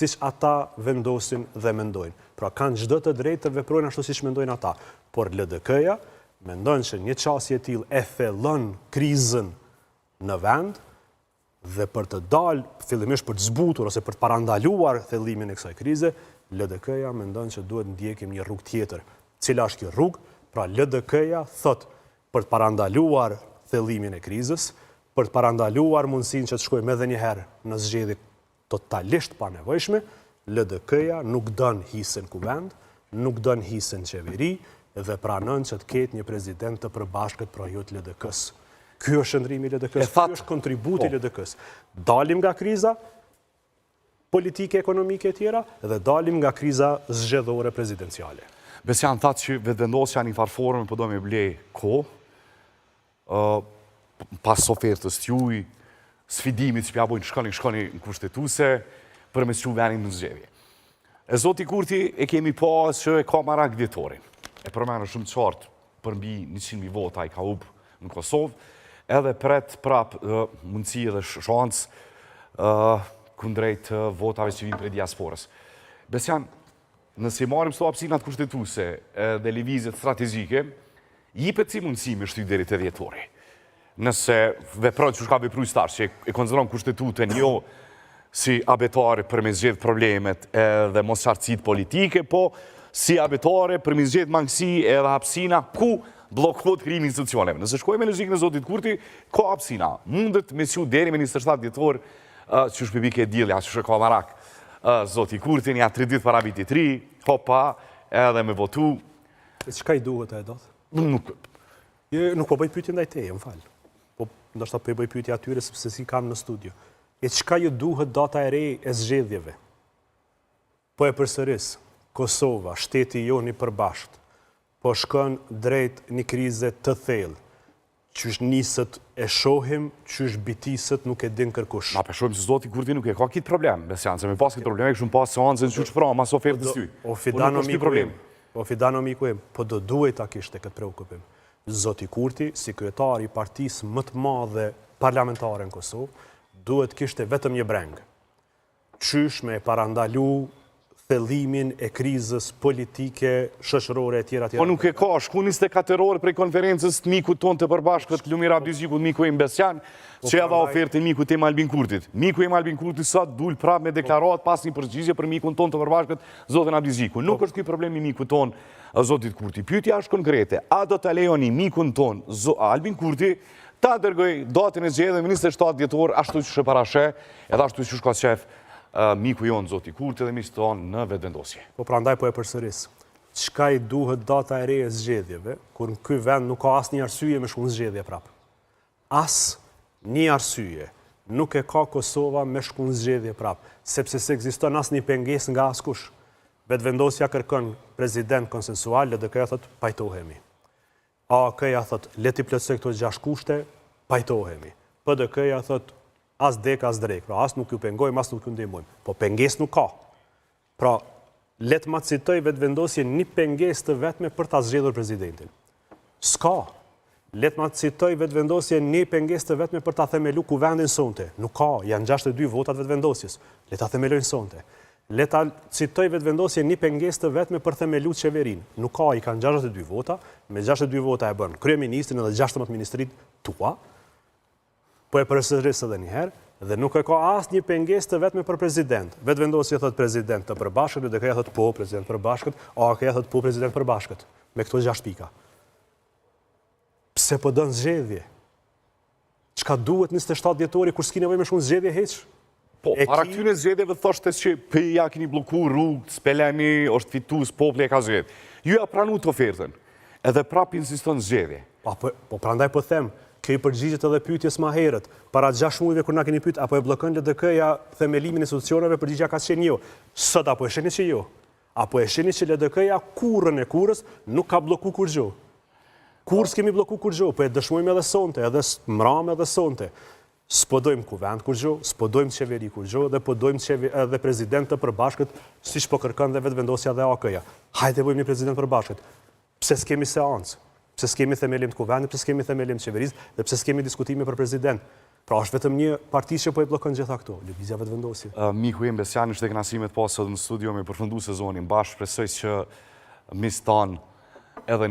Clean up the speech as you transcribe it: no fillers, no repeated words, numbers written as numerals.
siç ata vendosin dhe mendojnë. Pra kanë çdo të drejtë të veprojnë ashtu siç mendojnë ata. Por LDK-ja mendon që një çështje e tillë e thellon krizën në vend dhe për të dalë fillimisht për të zbutur ose për të parandaluar thellimin e kësaj krize, LDK-ja mendon që duhet ndjekim një rrugë tjetër. Cila është kjo rrugë? Pra LDK-ja thot për të parandaluar thellimin e krizës, për të parandaluar mundësinë që të shkojmë edhe një herë në zgjedhje totalisht pa nevojshme, LDK-ja nuk don hisën kuvend, nuk don hisën qeveri dhe pranon që të ketë një prezident të përbashkët pra jo të LDK-s. Ky është shëndrimi i LDK-s, ky është kontributi i LDK-s. Dalim nga kriza politike, ekonomike e tjera dhe dalim nga kriza zgjedhore prezidenciale. Besian thatë që vetëvendosja një farë formë po do me blej kohë, pas ofertës t'juj, sfidimit që pja bojnë shkoni në kushtetuse, për me s'ju venin në zgjedhje. E Zoti Kurti e kemi pas që e ka marak djetorin. E përmenë shumë qartë për mbi 100.000 vota i ka up në Kosovë, edhe pret prap mundësi edhe shansë kundrejt votave që vinë për diasporës. Besian, nëse marim sto apsinat kushtetuse dhe lëvizjet strategjike, jipet si mundësi me shty deri të djetori. Nëse veprojnë që shka vepru i starë, që e konsideron kushtetutën jo si abetare për me zgjedh problemet edhe mos qartësit politike, po si abetare për me zgjedh mangësi edhe hapsina ku blokot krimi institucioneve. Nëse shkojme në logjikën e Zotit Kurti, ka hapsina. Mundet me shu deri me 27 djetor që shpebike e dilja, që shka marak Zotit Kurti, një 3 ditë para vitit 3, hopa edhe me votu. E qka i duhet e doth? Nuk po bëj pyetje ndaj teje, më falë. Ndoshta po i bëj pyetje atyre sepse si kam në studio. E çka ju duhet data e re e zgjedhjeve? Po e përsëris, Kosova, shteti joni përbashkët, po shkon drejt një krize të thellë. Qysh nisët e shohim, qysh bitisët nuk e din kërkush. Na shohim se Zoti Kurti nuk e ka kitë problem, Besian, se me pas kitë problem, e kështu pas seancën që shpra, mas ofertës ty. O fidano miku im, po do duhet ta kishte këtë preokupim. Zoti Kurti, si kryetari i partisë më të madhe parlamentare në Kosovë, duhet kishte vetëm një breng. Qysh me parandalu thellimin e krizës politike, shoqërore e tjera. Po nuk e ka, shku 24 orë prej konferencës të miku ton të përbashkët, Lumir Abdyzhiku, miku im Besian, që edhe ofertë miku tim Albin Kurtit. Miku im Albin Kurti sot dul prap me deklarat pas një përgjigje për mikun ton të përbashkët, zotin Abdyzhiku. Nuk është ky problemi miku ton Zotit Kurti. Pyetja është konkrete. A do ta lejoni mikun ton Albin Kurti ta dërgoj datën e zgjedhjeve 27 dhjetor ashtu siç e parashe, edhe ashtu siç ka shef miku jon Zoti Kurti dhe miqtë ton në vetëvendosje. Po prandaj po e përsëris. Çka i duhet data e re e zgjedhjeve, kur në ky vend nuk ka asnjë arsye me shkuën zgjedhje prap. Një arsye nuk e ka Kosova me shkuën zgjedhje prap, sepse s'ekziston asnjë pengesë nga askush. Vetëvendosja kërkon prezident konsensual, LDK-ja thot pajtohemi. AK-ja thot leti plotësoj këto 6 kushte, pajtohemi. PDK-ja thot as dek as drek, pra as nuk ju pengojmë, as nuk ju ndihmojmë. Po pengesë nuk ka. Pra, let ma citoj vetëvendosje një pengesë të vetme për ta zgjedhur presidentin. S'ka. Let ma citoj vetëvendosje një pengesë të vetme për ta themelu kuvendin sonte. Nuk ka, janë 62 votat vetëvendosjes. Le ta themelojnë sonte. Le ta citoj vetëvendosje një pengesë të vetme për themelu qeverinë. Nuk ka, i kanë 62 vota, me 62 vota e bën kryeministrin edhe 16 ministrit tua, po e përsëris edhe një herë, dhe nuk e ka asnjë pengesë të vetme për prezident. Vetëvendosja thot prezident të përbashkët, LDK-ja thot po prezident përbashkët, AK-ja thot po prezident përbashkët, me këto 6 pika. Pse po don zgjedhje? Çka duhet 27 dhjetori kur s'ki nevojë me shkuën zgjedhje hiç? Po, para këtyre zgjedhjeve thoshte që ja keni bllokuar rrugë, speleni, është fitues, populli e ka zgjedh. Ju ja pranuat ofertën. Edhe prap insiston zgjedhje. Po prandaj po them, kjo i përgjigjet edhe pyetjes më herët. Para 6 muajve kur na keni pyet apo e bllokon LDK-ja themelimin e institucioneve, përgjigjja ka qenë jo. Sot apo e shihni që jo. Apo e shihni që LDK-ja kurrën e kurrës nuk ka bllokuar kur gjë. Kur s'kemi bllokuar kur gjë, po e dëshmojmë edhe sonte, edhe mram edhe sonte. S'po dojmë kuvend kur gjë, s'po dojmë qeveri kur gjë, dhe po dojmë edhe prezident të përbashkët, siç po kërkon dhe vetëvendosja dhe AK-ja. Hajde bëjmë një prezident përbashkët. Pse s'kemi seancë? Pse s'kemi themelim të kuvendit, pse s'kemi themelim të qeverisë, dhe pse s'kemi diskutime për prezident? Pra është vetëm një parti që po i bllokon gjitha këto, lëvizja vetëvendosje. Miku im Besiani është e kënaqësimet pas sot në studio me përfundu sezonin bashkë, shpresoj që mis tan edhe nga